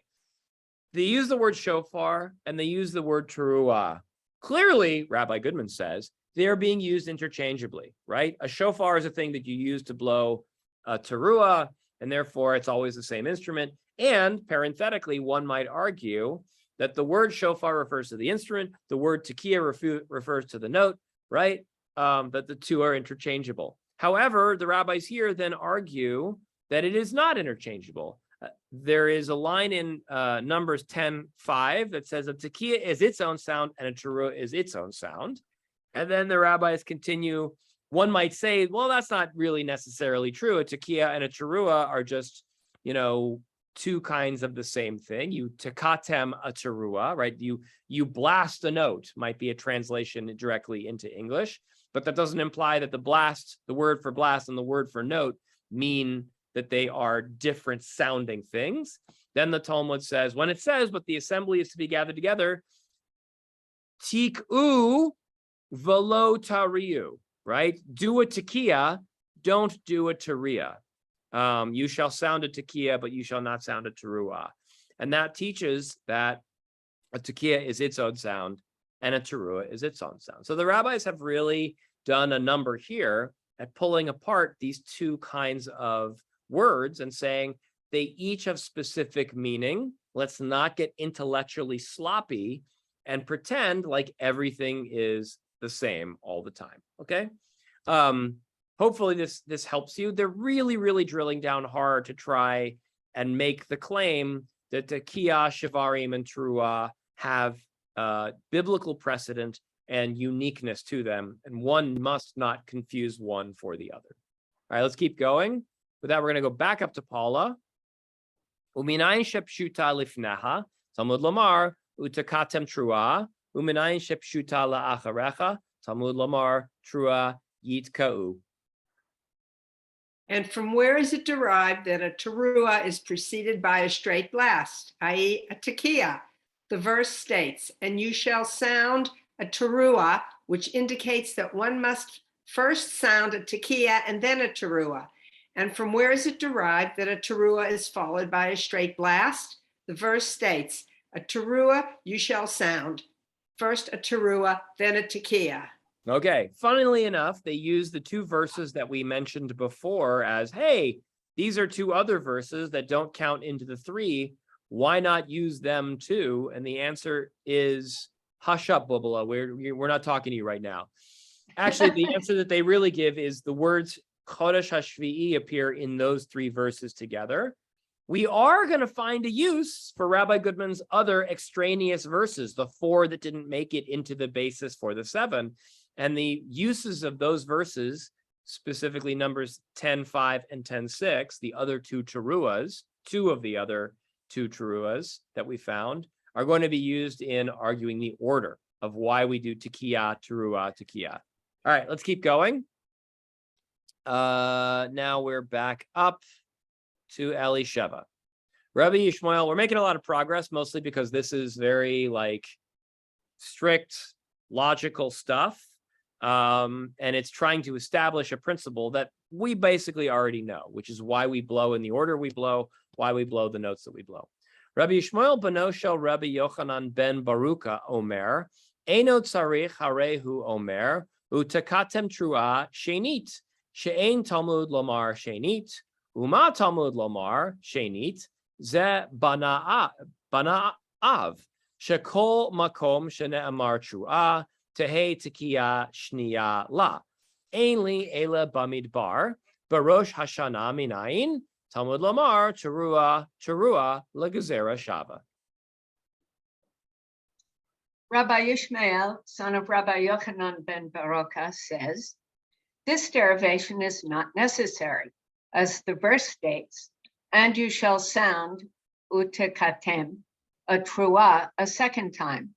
A: they use the word shofar and they use the word teruah. Clearly, Rabbi Goodman says, they are being used interchangeably, right? A shofar is a thing that you use to blow a teruah, and therefore it's always the same instrument. And parenthetically, one might argue that the word shofar refers to the instrument, the word tekiah refers to the note, right? That the two are interchangeable. However, the rabbis here then argue that it is not interchangeable. There is a line in Numbers 10:5 that says a tekiah is its own sound and a teruah is its own sound. And then the rabbis continue. One might say, well, that's not really necessarily true. A tekiah and a teruah are just, two kinds of the same thing. You tekatem a teruah, right? You blast a note, might be a translation directly into English, but that doesn't imply that the word for blast and the word for note mean that they are different sounding things. Then the Talmud says, when it says, but the assembly is to be gathered together, tik'u velo tariu, right? Do a tekiah, don't do a teruah. You shall sound a tekiah, but you shall not sound a teruah. And that teaches that a tekiah is its own sound and a teruah is its own sound. So the rabbis have really done a number here at pulling apart these two kinds of words and saying they each have specific meaning. Let's not get intellectually sloppy and pretend like everything is the same all the time, okay? Hopefully this helps you. They're really, really drilling down hard to try and make the claim that tekiah, shivarim, and teruah have biblical precedent and uniqueness to them, and one must not confuse one for the other. All right, let's keep going. With that, we're going to go back up to Paula. Uminayin shepshuta lifneha, Talmud lamar, utakatem teruah, uminayin shepshuta la'acharecha, Talmud lamar, teruah yitka'u.
B: And from where is it derived that a teruah is preceded by a straight blast, i.e. a tekiah? The verse states, and you shall sound a teruah, which indicates that one must first sound a tekiah and then a teruah. And from where is it derived that a teruah is followed by a straight blast? The verse states, a teruah you shall sound. First a teruah, then a tekiah.
A: Okay, funnily enough, they use the two verses that we mentioned before as, hey, these are two other verses that don't count into the three. Why not use them too? And the answer is, hush up, Bubala. We're not talking to you right now. Actually, the answer that they really give is the words Chodesh HaShvi'i appear in those three verses together. We are going to find a use for Rabbi Goodman's other extraneous verses, the four that didn't make it into the basis for the seven. And the uses of those verses, specifically Numbers 10:5 and 10:6, the other two teruahs, two of the other two teruahs that we found, are going to be used in arguing the order of why we do tekiah, teruah, tekiah. All right, let's keep going. Now we're back up to Elisheva. Rabbi Yishmael, we're making a lot of progress, mostly because this is very like strict, logical stuff. And it's trying to establish a principle that we basically already know, which is why we blow in the order we blow, why we blow the notes that we blow. Rabbi Yishmael beno shel Rabbi Yochanan ben Baruka Omer, Eino tzarich harehu Omer, utakatem trua shenit, she'ein Talmud lomar shenit, uma Talmud lomar shenit, ze bana'av, shekol makom shene'amar trua, tehe tekiya shniya la. Ainli ele bamidbar, barosh Hashanah minayin, Talmud lomar terua legazera shava.
D: Rabbi Yishmael, son of Rabbi Yochanan ben Baruka, says, this derivation is not necessary, as the verse states, and you shall sound utekatem, a trua, a second time.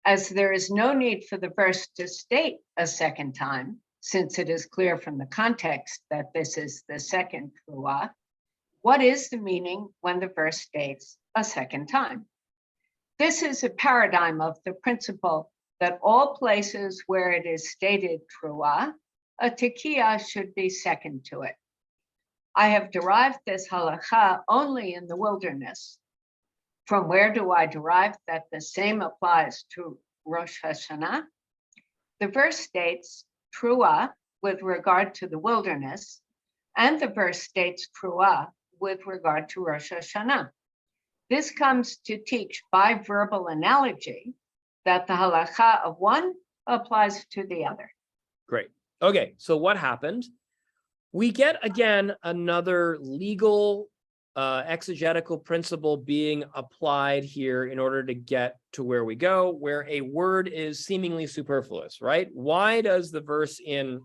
D: As there is no need for the verse to state a second time, since it is clear from the context that this is the second trua, what is the meaning when the verse states a second time? This is a paradigm of the principle that all places where it is stated trua, a tekiah should be second to it. I have derived this halakha only in the wilderness. From where do I derive that the same applies to Rosh Hashanah? The verse states trua with regard to the wilderness, and the verse states trua with regard to Rosh Hashanah. This comes to teach by verbal analogy that the halakha of one applies to the other.
A: Great. Okay, so what happened? We get, again, another legal exegetical principle being applied here in order to get to where we go, where a word is seemingly superfluous, right? Why does the verse in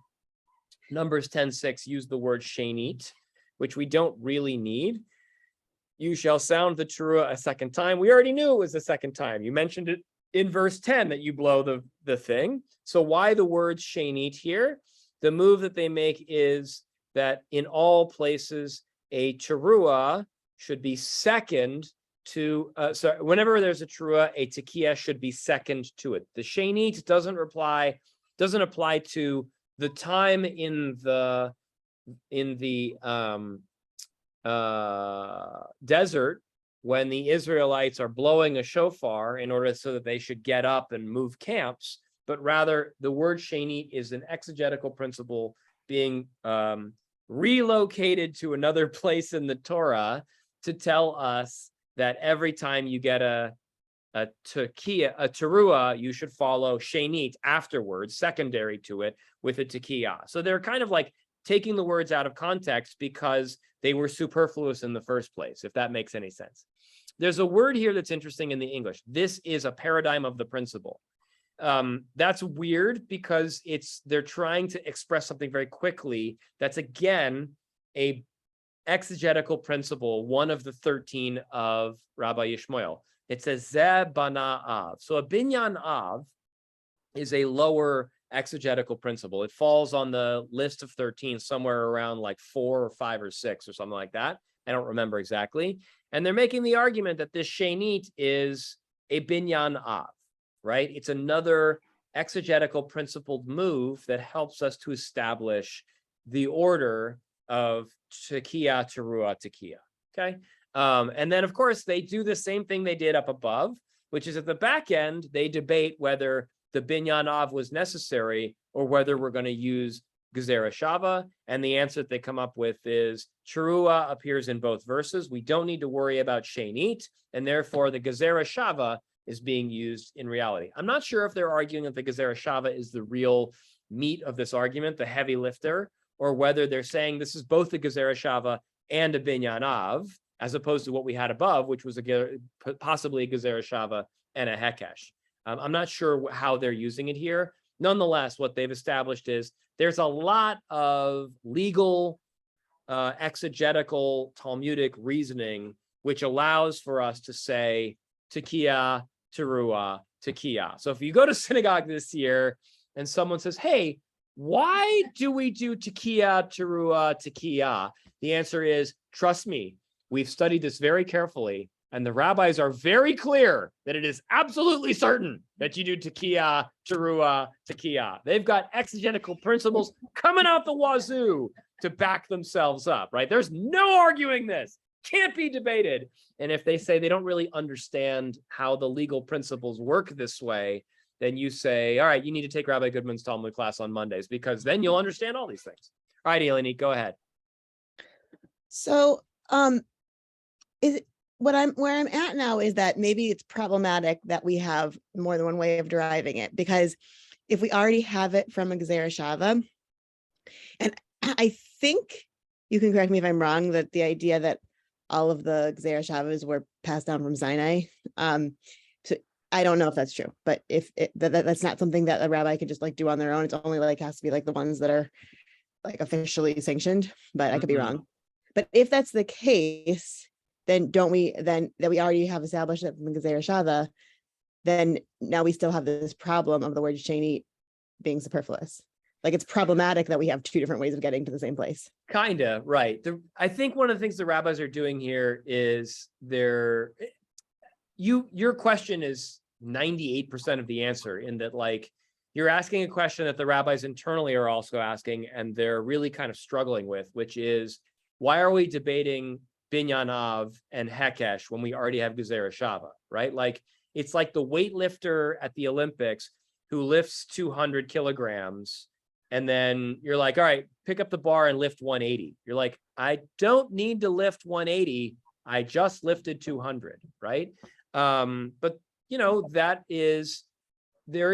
A: Numbers 10:6 use the word shenit, which we don't really need? You shall sound the trua a second time. We already knew it was the second time. You mentioned it in verse 10 that you blow the thing. So why the word shenit here? The move that they make is that in all places, a terua should be second to, whenever there's a terua, a tekiah should be second to it. The shenit doesn't apply to the time in the desert when the Israelites are blowing a shofar in order so that they should get up and move camps, but rather the word shenit is an exegetical principle being relocated to another place in the Torah to tell us that every time you get a terua, you should follow shenit afterwards, secondary to it, with a tekiah. So they're kind of like taking the words out of context because they were superfluous in the first place, if that makes any sense. There's a word here that's interesting in the English. This is a paradigm of the principle. That's weird because they're trying to express something very quickly. That's again a exegetical principle, one of the 13 of Rabbi Yishmael. It says Ze bana av. So a binyan av is a lower exegetical principle. It falls on the list of 13 somewhere around like 4 or 5 or 6 or something like that. I don't remember exactly. And they're making the argument that this shenit is a binyan av. Right? It's another exegetical principled move that helps us to establish the order of tekiah, terua, tekiah. Okay. And then, of course, they do the same thing they did up above, which is at the back end, they debate whether the binyan av was necessary or whether we're going to use gezerah shava. And the answer that they come up with is terua appears in both verses. We don't need to worry about shenit, and therefore the gezerah shava is being used in reality. I'm not sure if they're arguing that the gezerah shava is the real meat of this argument, the heavy lifter, or whether they're saying this is both the gezerah shava and a binyan av, as opposed to what we had above, which was possibly a gezerah shava and a hekesh. I'm not sure how they're using it here. Nonetheless, what they've established is there's a lot of legal, exegetical, Talmudic reasoning, which allows for us to say tekiah, terua, tekiah. So if you go to synagogue this year and someone says, hey, Why do we do tekiah, teruah, tekiah? The answer is, trust me, we've studied this very carefully, and the rabbis are very clear that it is absolutely certain that you do tekiah, teruah, tekiah. They've got exegetical principles coming out the wazoo to back themselves up, right? There's no arguing this. Can't be debated. And if they say they don't really understand how the legal principles work this way, then you say, all right, you need to take Rabbi Goodman's Talmud class on Mondays, because then you'll understand all these things. All right, Eleni, go ahead.
J: So, is where I'm at now is that maybe it's problematic that we have more than one way of deriving it, because if we already have it from a Gezerah Shava, and I think you can correct me if I'm wrong, that the idea that all of the Gezerah Shavas were passed down from Sinai. So I don't know if that's true, but if that's not something that a rabbi could just like do on their own, it's only like has to be like the ones that are like officially sanctioned, but I could be wrong. But if that's the case, then that we already have established it from the Gezerah Shava, then now we still have this problem of the word sheni being superfluous. Like it's problematic that we have two different ways of getting to the same place.
A: Kinda, right. I think one of the things the rabbis are doing here is your question is 98% of the answer, in that like you're asking a question that the rabbis internally are also asking, and they're really kind of struggling with, which is, why are we debating Binyan Av and Hekesh when we already have Gezerah Shava, right? Like it's like the weightlifter at the Olympics who lifts 200 kilograms. And then you're like, all right, pick up the bar and lift 180. You're like, I don't need to lift 180. I just lifted 200, right? But you know, there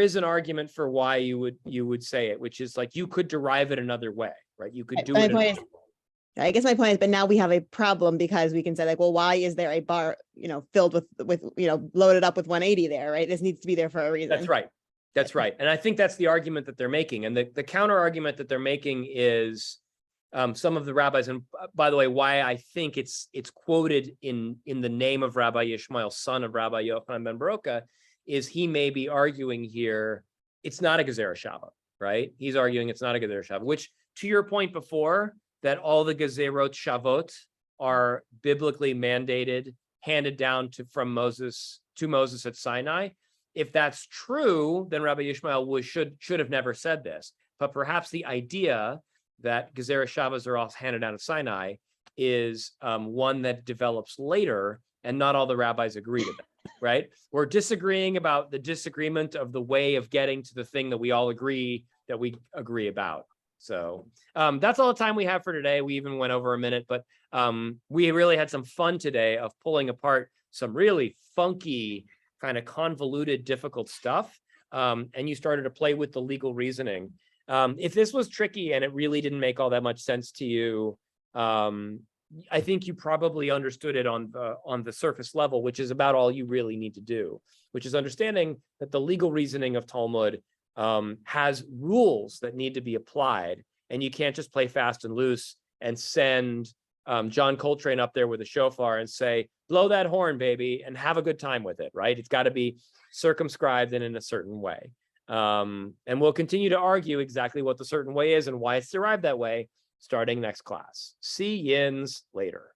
A: is an argument for why you would say it, which is like, you could derive it another way, right? You could do it.
J: I guess my point is, but now we have a problem, because we can say like, well, why is there a bar, filled with loaded up with 180 there, right? This needs to be there for a reason.
A: That's right. That's right. And I think that's the argument that they're making. And the counter argument that they're making is some of the rabbis, and by the way, why I think it's quoted in the name of Rabbi Yishmael, son of Rabbi Yochanan ben Baroka, is he may be arguing here, it's not a Gezerah Shava, right? He's arguing it's not a Gezerah Shava, which, to your point before, that all the Gezerot Shavot are biblically mandated, handed down from Moses to Moses at Sinai. If that's true, then Rabbi Yishmael should have never said this. But perhaps the idea that Gezerah Shavas are all handed down at Sinai is one that develops later, and not all the rabbis agree to that, right? We're disagreeing about the disagreement of the way of getting to the thing that we all agree about. So that's all the time we have for today. We even went over a minute, but we really had some fun today of pulling apart some really funky, kind of convoluted, difficult stuff. And you started to play with the legal reasoning. If this was tricky and it really didn't make all that much sense to you, I think you probably understood it on the surface level, which is about all you really need to do, which is understanding that the legal reasoning of Talmud has rules that need to be applied, and you can't just play fast and loose and send John Coltrane up there with a shofar and say, blow that horn, baby, and have a good time with it, right? It's got to be circumscribed and in a certain way. And we'll continue to argue exactly what the certain way is and why it's derived that way starting next class. See yins later.